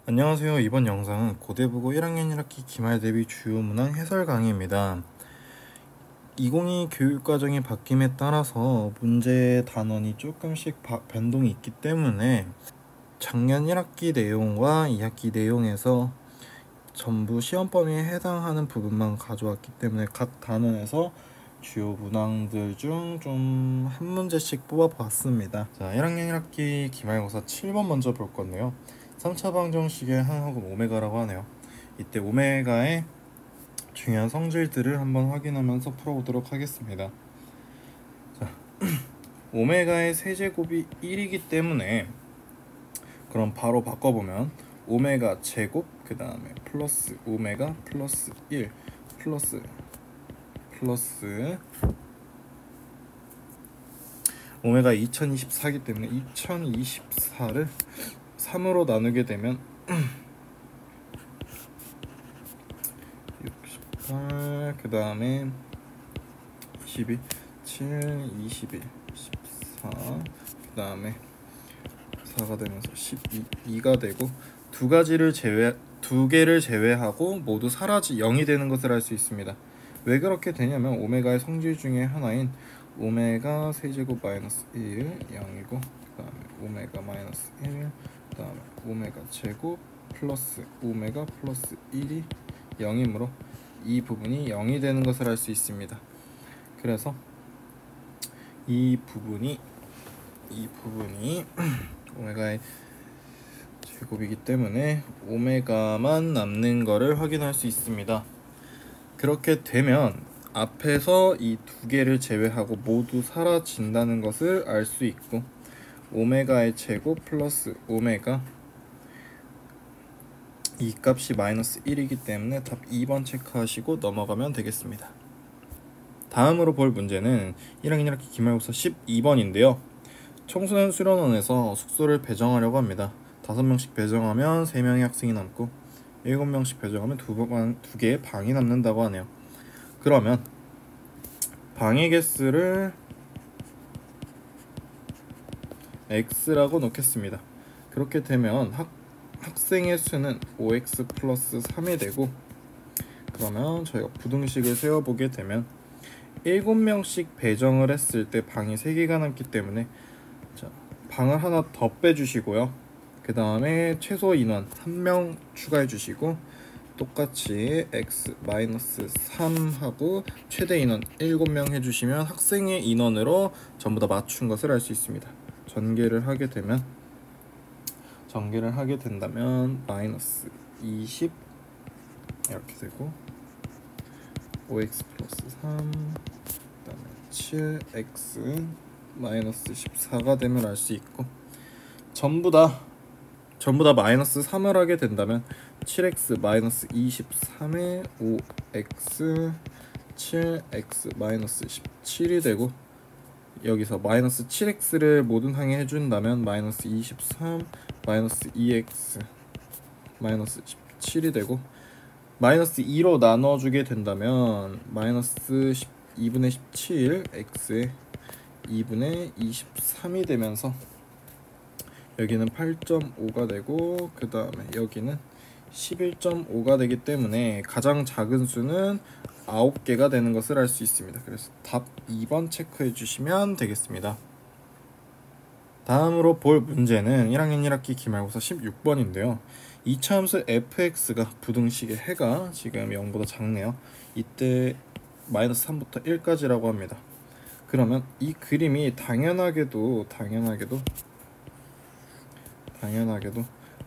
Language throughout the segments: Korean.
안녕하세요. 이번 영상은 고대국어 1학년 1학기 기말 대비 주요 문항 해설 강의입니다. 2022 교육과정이 바뀜에 따라서 문제 단원이 조금씩 변동이 있기 때문에 작년 1학기 내용과 2학기 내용에서 전부 시험 범위에 해당하는 부분만 가져왔기 때문에 각 단원에서 주요 문항들 중 좀 한 문제씩 뽑아봤습니다. 자, 1학년 1학기 기말고사 7번 먼저 볼 건데요. 3차 방정식의 항하고 오메가라고 하네요. 이때 오메가의 중요한 성질들을 한번 확인하면서 풀어보도록 하겠습니다. 자, 오메가의 세제곱이 1이기 때문에 그럼 바로 바꿔보면 오메가 제곱 그 다음에 플러스 오메가 플러스 1 플러스 오메가 2024이기 때문에 2024를 3으로 나누게 되면 68, 그 다음에 22, 7, 21, 14, 그 다음에 4가 되면서 12가 되고 두 개를 제외하고 모두 사라지 0이 되는 것을 알 수 있습니다. 왜 그렇게 되냐면 오메가의 성질 중에 하나인 오메가 세제곱 마이너스 1 0이고 그 다음에 오메가 마이너스 1 그 다음에 오메가 제곱 플러스 오메가 플러스 1이 0이므로 이 부분이 0이 되는 것을 알 수 있습니다. 그래서 이 부분이 오메가의 제곱이기 때문에 오메가만 남는 거를 확인할 수 있습니다. 그렇게 되면 앞에서 이 두 개를 제외하고 모두 사라진다는 것을 알 수 있고 오메가의 제곱 플러스 오메가 이 값이 마이너스 1이기 때문에 답 2번 체크하시고 넘어가면 되겠습니다. 다음으로 볼 문제는 1학년 1학기 기말고사 12번인데요. 청소년 수련원에서 숙소를 배정하려고 합니다. 5명씩 배정하면 3명의 학생이 남고 7명씩 배정하면 2개의 방이 남는다고 하네요. 그러면 방의 개수를 x라고 놓겠습니다. 그렇게 되면 학생의 수는 5x 플러스 3이 되고, 그러면 저희가 부등식을 세워보게 되면 7명씩 배정을 했을 때 방이 3개가 남기 때문에 자, 방을 하나 더 빼주시고요. 그 다음에 최소 인원 1명 추가해 주시고 똑같이 x-3하고 최대 인원 7명 해주시면 학생의 인원으로 전부 다 맞춘 것을 알 수 있습니다. 전개를 하게 된다면 마이너스 20 이렇게 되고 5x 플러스 3 그 다음에 7x 마이너스 14가 되면 알 수 있고 전부 다 마이너스 3을 하게 된다면 7x 마이너스 23에 5x 7x 마이너스 17이 되고 여기서 마이너스 7x를 모든 항에 해준다면 마이너스 23 마이너스 2x 마이너스 17이 되고 마이너스 2로 나눠주게 된다면 마이너스 2분의 17 x에 2분의 23이 되면서 여기는 8.5가 되고 그 다음에 여기는 11.5가 되기 때문에 가장 작은 수는 9개가 되는 것을 알 수 있습니다. 그래서 답 2번 체크해 주시면 되겠습니다. 다음으로 볼 문제는 1학년 1학기 기말고사 16번인데요. 이차함수 fx가 부등식의 해가 지금 0보다 작네요. 이때 마이너스 3부터 1까지라고 합니다. 그러면 이 그림이 당연하게도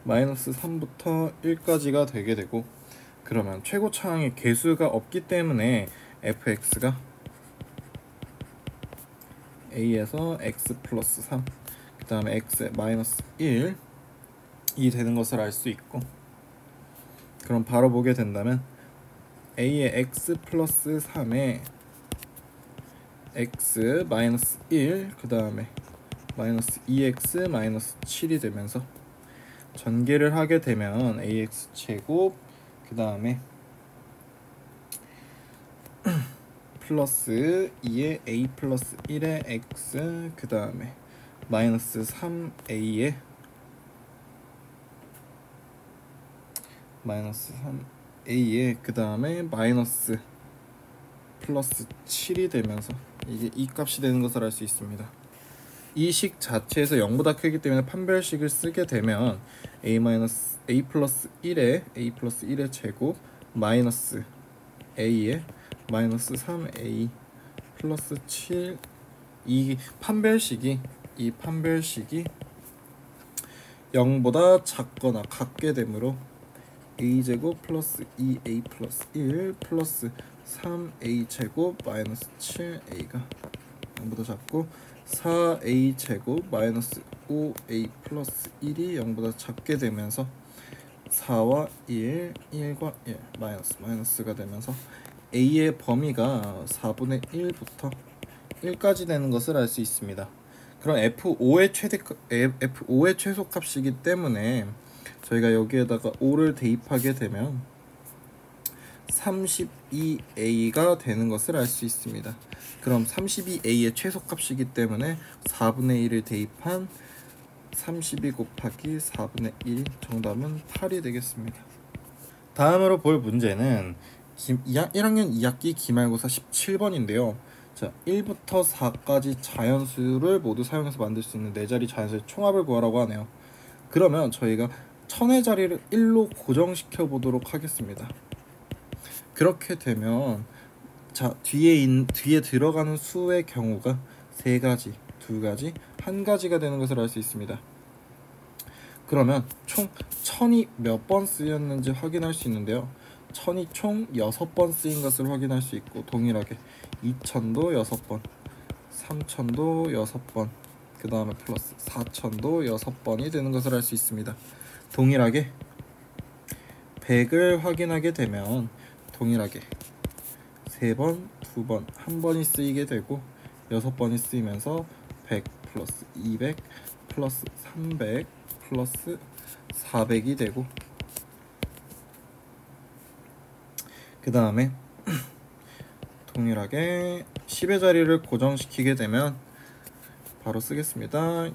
마이너스 3부터 1까지가 되게 되고 그러면 최고차항의 개수가 없기 때문에 fx가 a에서 x 플러스 3 그 다음에 x에 마이너스 1이 되는 것을 알 수 있고 그럼 바로 보게 된다면 a의 x 플러스 3에 x 마이너스 1 그 다음에 마이너스 2x 마이너스 7이 되면서 전개를 하게 되면 ax 제곱 그 다음에 플러스 2에 a 플러스 1에 x 그 다음에 마이너스 3a에 마이너스 3a에 그 다음에 마이너스 플러스 7이 되면서 이게 이 값이 되는 것을 알 수 있습니다. 이 식 자체에서 0보다 크기 때문에 판별식을 쓰게 되면 a 플러스 1의 제곱 마이너스 a에 마이너스 3a 플러스 7, 이 판별식이 0보다 작거나 같게 되므로 a제곱 플러스 2a 플러스 1 플러스 3a 제곱 마이너스 7a가 0보다 작고 4a 제곱 마이너스 5a 플러스 1이 0보다 작게 되면서 4와 1과 1 마이너스가 되면서 a의 범위가 4분의 1부터 1까지 되는 것을 알 수 있습니다. 그럼 F5의 최소값이기 때문에 저희가 여기에다가 5를 대입하게 되면 32a가 되는 것을 알 수 있습니다. 그럼 32a의 최소값이기 때문에 4분의 1을 대입한 32 곱하기 4분의 1, 정답은 8이 되겠습니다. 다음으로 볼 문제는 1학년 2학기 기말고사 17번인데요. 자, 1부터 4까지 자연수를 모두 사용해서 만들 수 있는 4자리 자연수의 총합을 구하라고 하네요. 그러면 저희가 천의 자리를 1로 고정시켜 보도록 하겠습니다. 그렇게 되면 자, 뒤에 들어가는 수의 경우가 3가지, 2가지, 1가지가 되는 것을 알 수 있습니다. 그러면 총 1000이 몇 번 쓰였는지 확인할 수 있는데요. 1000이 총 6번 쓰인 것을 확인할 수 있고, 동일하게 2000도 6번, 3000도 6번, 그 다음에 플러스 4000도 6번이 되는 것을 알 수 있습니다. 동일하게 100을 확인하게 되면 동일하게 3번, 2번, 1번이 쓰이게 되고 6번이 쓰이면서 100 플러스 200 플러스 300 플러스 400이 되고, 그 다음에 동일하게 10의 자리를 고정시키게 되면 바로 쓰겠습니다.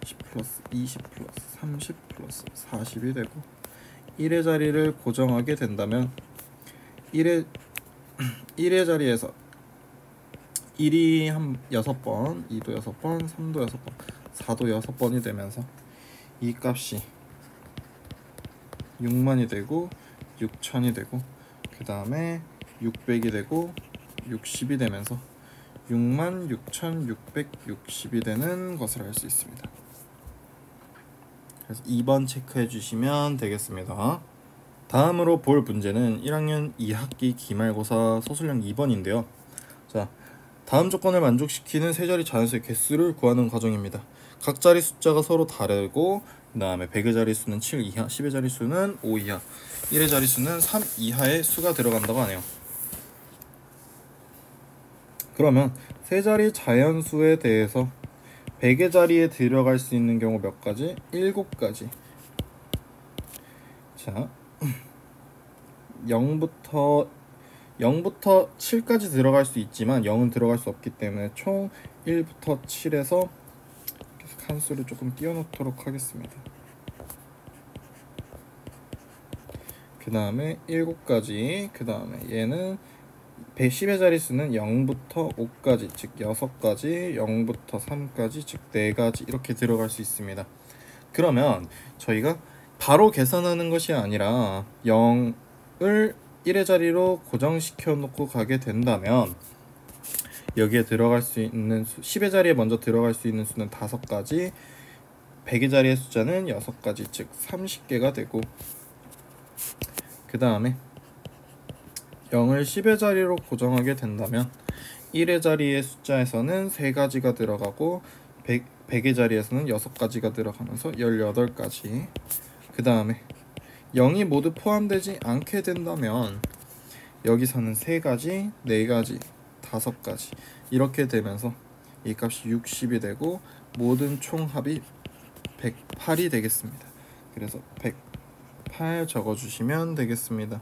10 플러스 20 플러스 30 플러스 40이 되고, 1의 자리를 고정하게 된다면 1의 자리에서 1이 6번, 2도 6번, 3도 6번, 4도 6번이 되면서 이 값이 6만이 되고 6000이 되고, 그 다음에 600이 되고 60이 되면서 66,660이 되는 것을 알 수 있습니다. 그래서 2번 체크해 주시면 되겠습니다. 다음으로 볼 문제는 1학년 2학기 기말고사 서술형 2번인데요. 자, 다음 조건을 만족시키는 세 자리 자연수의 개수를 구하는 과정입니다. 각 자리 숫자가 서로 다르고, 그 다음에 100의 자릿수는 7 이하, 10의 자릿수는 5 이하, 1의 자릿수는 3 이하의 수가 들어간다고 하네요. 그러면 세 자리 자연수에 대해서 100의 자리에 들어갈 수 있는 경우 몇 가지? 7가지. 자, 0부터 7까지 들어갈 수 있지만 0은 들어갈 수 없기 때문에 총 1부터 7에서 칸수를 조금 띄워놓도록 하겠습니다. 그 다음에 7가지, 그 다음에 얘는 110의 자릿수는 0부터 5까지, 즉 6가지, 0부터 3까지, 즉 4가지 이렇게 들어갈 수 있습니다. 그러면 저희가 바로 계산하는 것이 아니라 0을 1의 자리로 고정시켜 놓고 가게 된다면 여기에 들어갈 수 있는 10의 자리에 먼저 들어갈 수 있는 수는 5가지, 100의 자리의 숫자는 6가지, 즉 30개가 되고, 그 다음에 0을 10의 자리로 고정하게 된다면 1의 자리의 숫자에서는 3가지가 들어가고 100의 자리에서는 6가지가 들어가면서 18가지, 그 다음에 0이 모두 포함되지 않게 된다면 여기서는 3가지, 4가지, 5가지 이렇게 되면서 이 값이 60이 되고 모든 총합이 108이 되겠습니다. 그래서 108 적어주시면 되겠습니다.